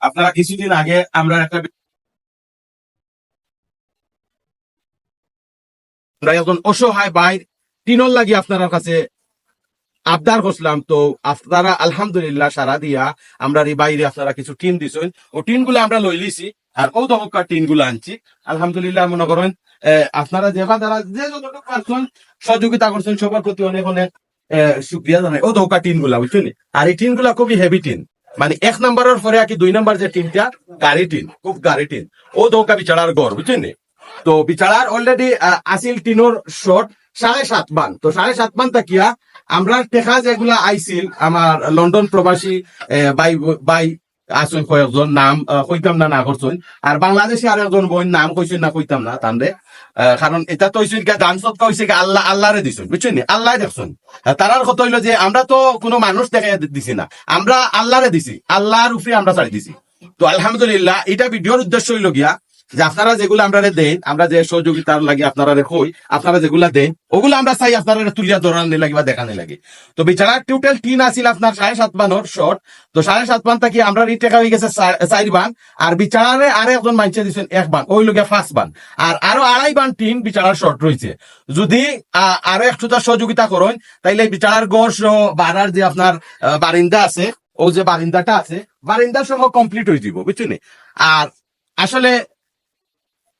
আপনারা কিছুদিন আগে আমরা একজন অসহায় ভাই টিনর লাগি আপনার কাছে আবদার করছিলাম। তো আপনারা আলহামদুলিল্লাহ সারা দিয়া আমরা এই বাইরে আপনারা কিছু টিন দিছেন, ও টিন গুলো আমরা লই লিছি আর ও দমকার টিন গুলো আনছি। আলহামদুলিল্লাহ মনে করেন আপনারা দ্বারা যে যতটুকু পারছেন সহযোগিতা করছেন সবার প্রতি অনেক অনেক শুক্রিয়া জানাই। ও দমকা টিন গুলা বুঝছেন, আর এই টিন গুলা খুবই হেভি টিন, মানে 1 নম্বরের পরে আর কি 2 নম্বর যে টিনটা গাড়ি টিন, খুব গাড়ি টিন। ও দৌকা বিচারার গড় বুঝছেন। তো বিচারার অলরেডি আসিল টিনোর শর্ট 7.5 বান। তো 7.5 বান তাকিয়া আমরা টেকা যেগুলা আইছিল আমার লন্ডন প্রবাসী বাই বাই আসুন কয়েকজন নাম কইতাম না করছেন, আর বাংলাদেশে আর একজন বোন নাম কইছেন না কইতাম না তানরে, কারণ এটা তো হইছে গিয়া দান সৎকা হইছে গিয়া আল্লাহরে দিছেন বুঝছেন, আল্লাহ দেখছেন। তারার কথা হইলো যে আমরা তো কোনো মানুষ দেখা দিছি না, আমরা আল্লাহরে দিছি, আল্লাহর উপরে আমরা ছাড়ি দিছি। তো আলহামদুলিল্লাহ এটা ভিডিওর উদ্দেশ্য হইলো গিয়া যে আপনারা যেগুলো আমরা দেন, আমরা যে সহযোগিতার লাগে আপনারা কই, আপনারা যেগুলা দেন ওগুলো আমরা চাই আপনারা তুলিয়া ধরানি লাগে বা দেখানি লাগে। তো বিচারা টোটাল টিন আসিল আপনার 7.5 বানোর শর্ট। তো 7.5 বান থাকি আমরা রিটেকা হয়ে গেছে 4 বান, আর বিচারারে আরো একজন মাইনছে দিচ্ছেন 1 বান, ওই লোকে 5 বান, আর আরো 2.5 বান টিন বিচারার শর্ট রয়েছে। যদি আরো একটুটা সহযোগিতা করেন তাইলে বিচারার গড় সহ বাড়ার যে আপনার বারিন্দা আছে, ও যে বারিন্দাটা আছে বারিন্দা সহ কমপ্লিট হয়ে যাব বুঝছেন। আর আসলে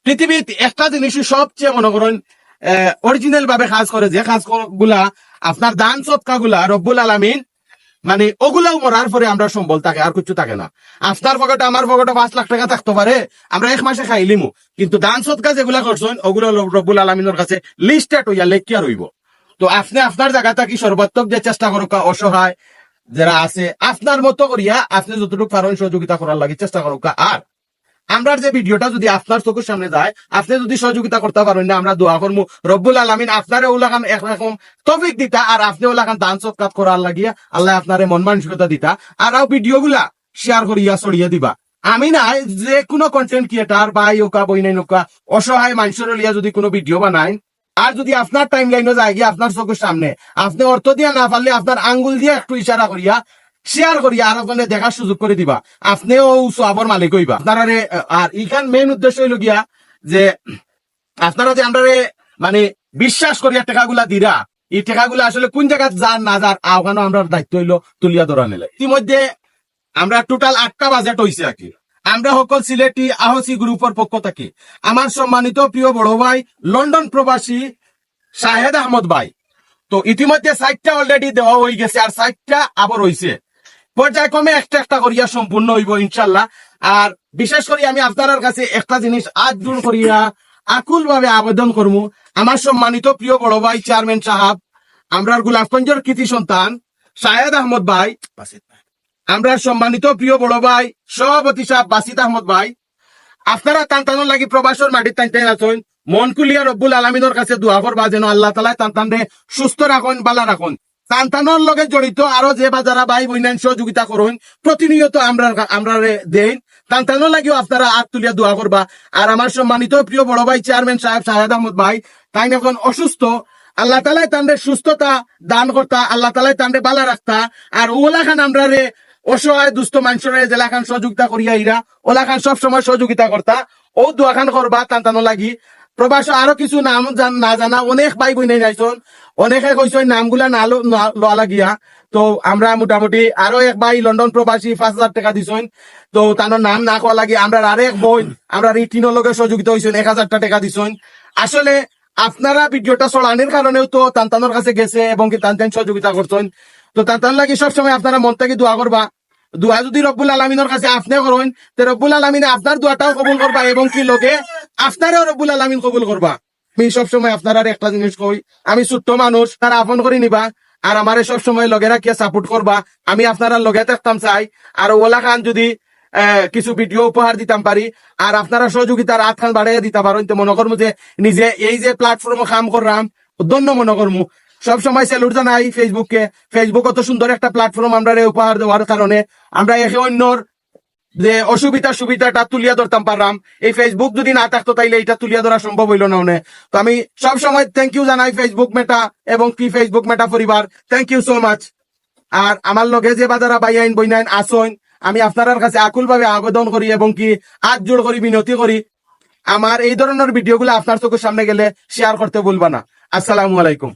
পৃথিবীর একটা জিনিসই সবচেয়ে মনে করেন অরিজিনাল ভাবে কাজ করে, যে কাজ গুলা আপনার দান সৎকা গুলা রব্বুল আলামিন, মানে ওগুলাও মরার পরে আমরা সম্বল থাকে আর কিছু থাকে না। আপনার পকেটে আমার পকেটে 5 লাখ টাকা থাকতে পারে, আমরা 1 মাসে খাইলিমু, কিন্তু দান সৎকা যেগুলা করছেন ওগুলো রব্বুল আলামিনের কাছে লিস্টেড হইয়া লেখিয়া রইব। তো আপনি আপনার জায়গা থাকি সর্বাত্মক যে চেষ্টা করুক, অসহায় যারা আছে আপনার মতো করিয়া আপনি যতটুকু পারেন সহযোগিতা করার লাগে চেষ্টা করুক। আর আমরা যে ভিডিওটা যদি আপনার চোখের সামনে যায়, আপনি যদি সহযোগিতা করতে পারেন না, আমরা দোয়া করবো রব্বুল আলামিন আপনারে ওলাখান একরকম তৌফিক দিতা, আর আপনি ওলাখান দান সৎকার করার লাগিয়া আল্লাহ আপনারে মন মানসিকতা দিতা, আর ভিডিও গুলা শেয়ার করিয়া ছড়িয়ে দিবা। আমি না যে কোনো কন্টেন্ট ক্রিয়েটার বা ওকা বই নাই নৌকা অসহায় মানুষের লিয়া যদি কোনো ভিডিও বানায়, আর যদি আপনার টাইম লাইনে যায় গিয়ে আপনার চোখের সামনে আপনি অর্থ দিয়া না পারলে আপনার আঙ্গুল দিয়ে একটু ইশারা করিয়া শেয়ার করিয়া আর ওখানে দেখার সুযোগ করে দিবা, আপনিও সওয়াবের মালিক হইবা আপনারা। আর ইখান মেইন উদ্দেশ্য হইল গিয়া যে আপনারা যে আমরা মানে বিশ্বাস করিয়া টাকাগুলা দিরা, এই টাকাগুলা আসলে কোন জায়গায় যার না যার আহ্বান আমরা দায়িত্ব হইলো তুলিয়া ধরা নিলে। ইতিমধ্যে আমরা টোটাল 8টা বাজেট হয়েছে আর কি। আমরা সকল সিলেটি আহসি গ্রুপের পক্ষ থেকে আমার সম্মানিত প্রিয় বড় ভাই লন্ডন প্রবাসী শাহেদ আহমদ ভাই, তো ইতিমধ্যে 4টা অলরেডি দেওয়া হয়ে গেছে, আর 4টা আবার হয়েছে, পর্যায়ক্রমে একটা একটা করিয়া সম্পূর্ণ হইব ইনশাল্লাহ। আর বিশেষ করে আমি আপনার কাছে একটা জিনিস আজ দূর করিয়া আকুল ভাবে আবেদন করবো, আমার সম্মানিত প্রিয় বড় ভাই চেয়ারম্যান সাহেব, আমরা গোলাপগঞ্জের কৃতি সন্তান শাহেদ আহমদ ভাই, আমরা সম্মানিত প্রিয় বড় ভাই সভাপতি সাহেব বাসিত আহমদ ভাই, আপনারা টানটানোর লাগি প্রবাসর মাটির টানটাই আছেন, মন খুলিয়া রব্বুল আলমিনের কাছে দোয়া করবা যেন আল্লাহ তালা টানটানরে সুস্থ রাখুন, বালা রাখুন। টানটানোর লগে জড়িত আরো যে বাজারা ভাই বইনান সহযোগিতা করুন, প্রতিনিয়ত আমরা দেন, টানটানোর লাগিও আপনারা হাত তুলিয়া দোয়া করবা। আর আমার সম্মানিত প্রিয় বড় ভাই চেয়ারম্যান সাহেব শাহেদ আহমদ ভাই, তাই এখন অসুস্থ, আল্লাহ তালাই তান্ডে সুস্থতা দান করতা, আল্লাহ তালাই তান্ডে বালা রাখতা। আর ওলা খান আমরা অসহায় দুস্থ মানুষের জেলাখান সহযোগিতা করিয়া ইরা ওলাখান সবসময় সহযোগিতা করতা, ও দোয়াখান করবা টানটানো লাগি। প্রবাস আরো কিছু নাম না জানা অনেক ভাই বই যাইছন, অনেকে কইছেন নামগুলা না লওয়া লাগিয়া। তো আমরা মোটামুটি আরো এক ভাই লন্ডন প্রবাসী 5,000 টাকা দিছেন, তো তার নাম না কওয়া লাগে। আমরা আরেক বই আমরা রিটিনের লগে সহযোগিতা হয়েছেন 1,000 টাকা দিছেন। আসলে আপনারা ভিডিওটা চলানির কারণেও তো টানটানোর কাছে গেছে এবং কি টান সহযোগিতা করছেন। তো টান লাগি সবসময় আপনারা মন থেকে দোয়া করবা। দোয়া যদি রব্বুল আলমিনের কাছে আপনি করেন তো রব্বুল আলমিনে আপনার দোয়াটাও কবুল করবা, এবং কি লোকে আপনারও রব্বুল আলমিন কবুল করবা। আমি সবসময় আপনারা একটা জিনিস কই, আমি ছোট্ট মানুষ, তারা আপন করে নিবা, আর আমারে সবসময় লগে রাখিয়া সাপোর্ট করবা। আমি আপনারা লগে থাকতাম চাই, আর ওলা খান যদি কিছু ভিডিও উপহার দিতাম পারি, আর আপনারা সহযোগিতার হাত খান বাড়াইয়া দিতে পারেন, তো মনে করবো যে নিজে এই যে প্ল্যাটফর্মে কাম করলাম ধন্য মনে করবো। সবসময় স্যালুট জানাই ফেসবুককে, ফেসবুক অত সুন্দর একটা প্ল্যাটফর্ম আমরা উপহার দেওয়ার কারণে আমরা একে অন্যর যে অসুবিধা সুবিধাটা তুলিয়া ধরতাম পারলাম। এই ফেসবুক যদি না থাকতো তাইলে এটা তুলিয়া ধরা সম্ভব হইল না। তো আমি সবসময় থ্যাংক ইউ জানাই ফেসবুক মেটা এবং কি ফেসবুক মেটা পরিবার, থ্যাংক ইউ সো মাচ। আর আমার লগে যে বাজারা বাইয়াইন বইনাইন আসইন, আমি আপনার কাছে আকুল ভাবে আবেদন করি এবং কি হাত জোড় করি বিনতি করি আমার এই ধরনের ভিডিওগুলো আপনার চোখের সামনে গেলে শেয়ার করতে ভুলবা না। আসসালামু আলাইকুম।